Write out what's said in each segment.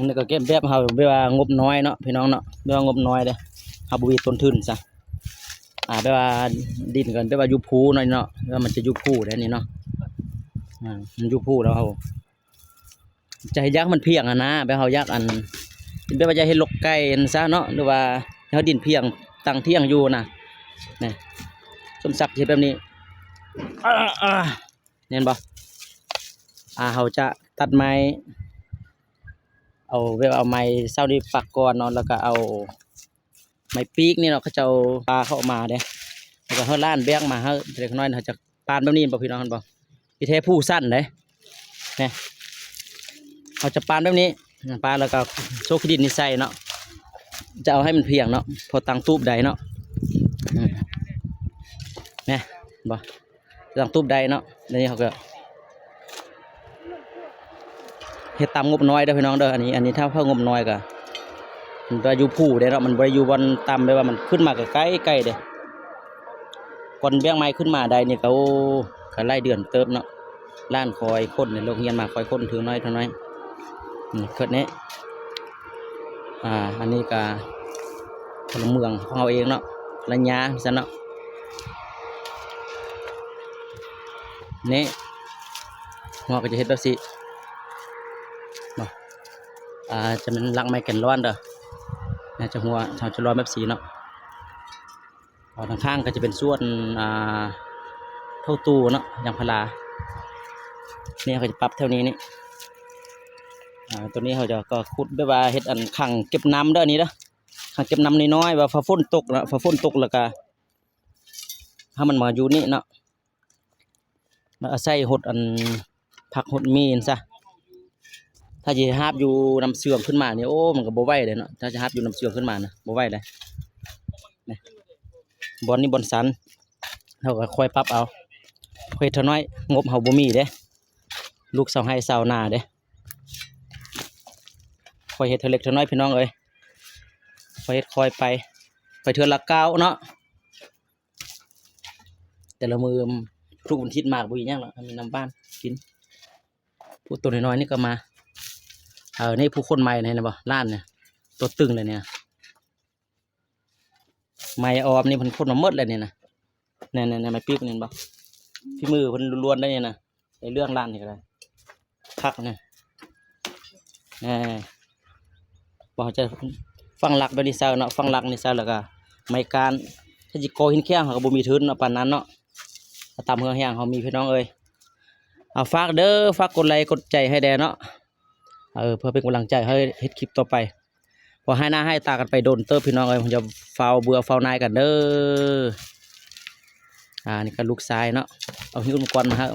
นี่ก็เก็บแบบเฮาแบบว่างบน้อยเนาะพี่น้องเนาะแบบว่างบน้อยเด้เฮาบ่มีต้นทุนซะแบบว่าดินกันแบบว่าอยู่ภูหน่อยเนาะว่ามันจะอยู่ภูได้นี่เนาะมันอยู่ภูแล้วเฮาจะให้ยักษ์มันเพียงนะแบบเฮายักษ์อันแบบว่าจะให้ลกไก่อันซะเนาะหรือว่าเฮาดินเพียงตั้งเที่ยงอยู่น่ะนี่สมศักดิ์เฮ็ดแบบนี้เห็นบ่เฮาจะตัดไม้เอาแบบเอาไม้เศร้านี่ปักก่อนเนาะแล้วก็เอาไม้ปีกนี่เนาะเขาจะเอาปลาเข้ามาเด้แล้วก็เฮาล้านแบกมาเฮาเล็กน้อยเฮาจะปานแบบนี้บ่พี่น้องเห็นบ่ที่แท้ผู้สั้นเด้นี่เขาจะปานแบบนี้ปานแล้วก็โซกดินนี่ใส่เนาะจะเอาให้มันเพียงเนาะพอตั้งตูบใดเนาะนี่บ่ตั้งตูบใดเนาะนี่เขาก็เฮ็ดตามงบน้อยเด้อพี่น้องเด้ออันนี้ถ้าเพิ่มงบน้อยก็มันไปอยู่ผู้เด้เนาะมันบ่อยู่บนต่ำได้ว่ามันขึ้นมาก็ใกล้ๆเด้ก่อนแบกไม้ขึ้นมาได้นี่ก็โอ้ก็ไล่เดือนเติบเนาะล้านคอยคนในโรงเรียนมาคอยคนถึงน้อยเท่าน้อยเกิดนี้อันนี้ก็พลเมืองของเราเองเนาะระยะซะเนาะนี่งอก็จะเฮ็ดแบบสิจะเป็นลักไม้แก่นร้อนเด้อเนี่ยจะหัวชาวจะร้อนแบบสีเนาะทางข้างก็จะเป็นส่วนเท่าตู้เนาะยางพาราเนี่ยเขาจะปรับเท่านี้นี่ตัวนี้เขาจะก็ขุดด้วยว่าเฮ็ดอันขังเก็บน้ำเด้อนี้เด้อขังเก็บน้ำน้อยๆว่าฟ้าฝนตกนะฟ้าฝนตกแล้วก็ถ้ามันมาอยู่นี่เนาะมาอาศัยหดอันผักหดมีนซะถ้าจะหาบอยู่น้ำเสื่อมขึ้นมาเนี่ยโอ้มันก็บ่ไหวเลยเนาะถ้าจะหาบอยู่น้ำเสื่อมขึ้นมานะบ่ไหวเลยนี่บอลนี่บอลสันเขาก็ค่อยปรับเอาค่อยเท่าน้อยงบเขาบ่มีเด้ลูกเสาให้เสาหน้าเด้ค่อยเฮ็ดเท่าเล็กเท่าน้อยพี่น้องเอ้ยค่อยเฮ็ดค่อยไปเทื่อละก้าวเนาะแต่ละมือพลุกมันทิศมากบุญยังหรอกมีน้ำบ้านกินผู้ตัวน้อยๆนี่ก็มานี่ผู้คนใหม่เนี่ยนะบ่ล้านเนี่ยตัวตึงเลยเนี่ยไม้ออมนี่มันคนมาเมดเลยเนี่ยนะเนี่ยไม้ปีกเนี่ยบ่พี่มือมันล้วนๆได้เนี่ยนะในเรื่องล้านนี่ก็ได้คักเนี่ยบอกจะฟังหลักไปนี่ซะเนาะฟังหลักนี่ซะแล้วก็ไม้การถ้าจิโกหินแข้งเขาก็บ่มีทุนเนาะปานนั้นเนาะตามเฮือแห้งเขามีพี่น้องเอ้ยฝากเด้อฝากกดไลค์กดใจให้แดเนาะเพื่อเป็นกำลังใจให้เฮ็ดคลิปต่อไปพอให้หน้าให้ตากันไปโดนเติบพี่น้องเอ้ยผมจะเฝ้าเบื่อเฝ้านายกันเด้อนี่ก็ลูกชายเนาะเอาหิ้วก่อนมาฮะ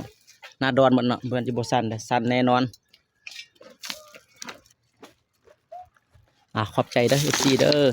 หน้าดอนหมดเนาะเพื่อนจิบสั่นแต่สั่นแน่นอนขอบใจเด้อ FC เด้อ